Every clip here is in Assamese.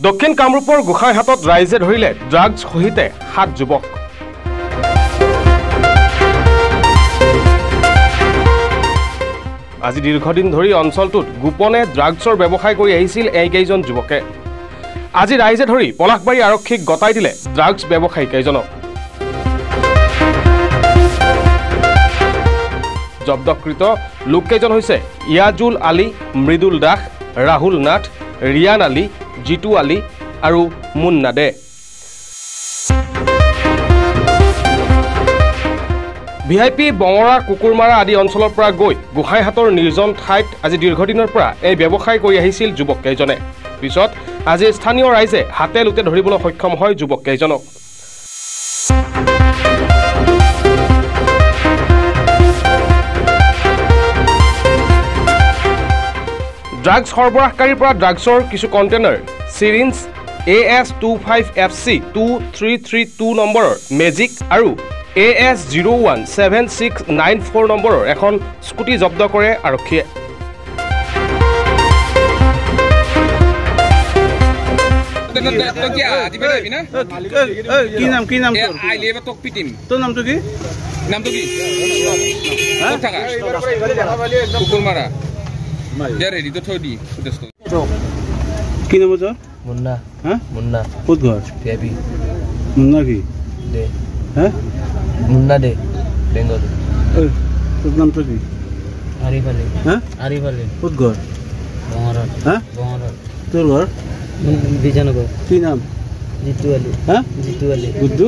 দক্ষিণ কামৰূপৰ গোসাইহাটত ৰাইজে ধৰিলে ড্ৰাগছ সহিতে 7 যুৱক। আজি দীৰ্ঘদিন ধৰি অঞ্চলটোত গোপনে ড্ৰাগছৰ ব্যৱসায় কৰি আহিছিল এইকেইজন যুৱকে। আজি ৰাইজে ধৰি পলাশবাৰী আৰক্ষীক গতাই দিলে ড্ৰাগছ ব্যৱসায়ী কেইজনক। জব্দকৃত লোককেইজন হৈছে ইয়াজুল আলী, মৃদুল দাস, ৰাহুল নাথ, ৰিয়ান আলী, জিতু আলী আৰু মুন্না দে। ভিআইপি বঙৰা, কুকুৰমাৰা আদি অঞ্চলৰ পৰা গৈ গোসাইহাটৰ নিৰ্জন ঠাইত আজি দীৰ্ঘদিনৰ পৰা এই ব্যৱসায় কৰি আহিছিল যুৱককেইজনে। পিছত আজি স্থানীয় ৰাইজে হাতে লোতে ধৰিবলৈ সক্ষম হয় যুৱককেইজনক। ড্ৰাগছ সৰবৰাহকাৰীৰ পৰা ড্ৰাগছৰ কিছু কণ্টেইনাৰ, চিৰিঞ্জ, AS25FC2332 নম্বৰৰ মেজিক আৰু AS017694 নম্বৰৰ এখন স্কুটি জব্দ কৰে আৰক্ষীয়ে। কি নাম তোর? মুন্না। হ্যাঁ মুন্না। কোত ঘর? পেবি। মুন্না কি? দে। হ্যাঁ মুন্না দে বেঙ্গল। তোর নাম তো কি? আরিফ আলী। হ্যাঁ আরিফ আলী। কোত ঘর? বঙরা। হ্যাঁ বঙরা। তোর ঘর? বিজয়নগর। কি নাম? জিতু আলী। হ্যাঁ জিতু আলী। গুড্ডু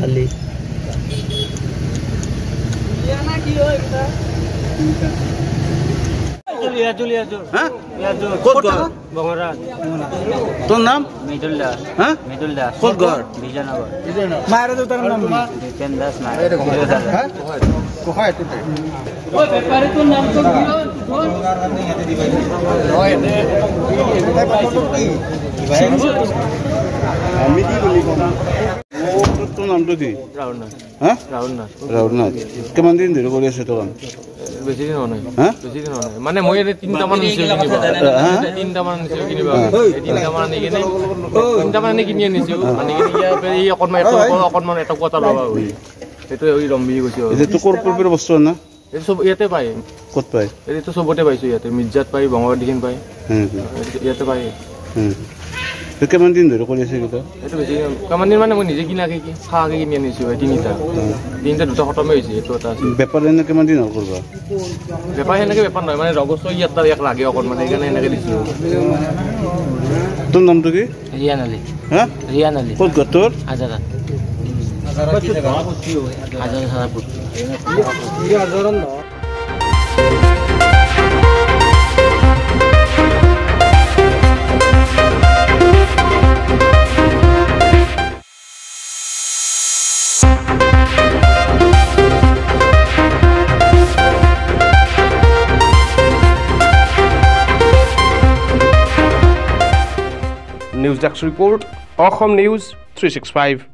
আলী। তোর নাম? মৃদুল দাস। হ্যাঁ মৃদুল দাস। কোত ঘর? বিজয়নগর। মায়ের তোর নাম কি? জিতেন দাস। হ্যাঁ কোথায় তুই? তোর নামটা কি? রাহুল নাথ। হ্যাঁ রাহুল নাথ। রাহুল নাথ। কেমন দিন ধরে করে আছে তোর? বেশি দিন হয় হ্যাঁ বেশি দিন হয় মানে মই এনে 3টা মান নিছিল কিনিবা 3টা মান নিছিল কিনিবা 3টা মান নিকে 3টা মান নিকে কিনি নিছিল মানে কিনিয়া এই অকনমান এটা কথা লবা হৈ এটো ওই ৰম্বি গৈছে এটা তো কৰ্পোৰেট বস্তু না এটো সব ইয়াতে পায় কত পায় এটো সবতে পাইছো ইয়াতে মিৰ্জাত পায় বঙৰ দিখিন পায় ইয়াতে পায় তো কেমন দিন ধরে করে আছে কিটা এটো বেশি কেমন দিন মানে মই নিজে কিনাকে কি খাকে কিনি নিছো তিনটা দুটা খতমে হৈছে এটো এটা আছে ব্যাপার এনে কেমন দিন করবা ব্যাপার এনেকে ব্যাপার নয় মানে রগস্ত ইয়াত এক লাগে অকন মানে এখানে এনেকে দিছো তোর নামটা কি রিয়ান আলী হ্যাঁ রিয়ান আলী কোত ঘর তোর হাজারা হাজারাপুর news desk report Asom news 365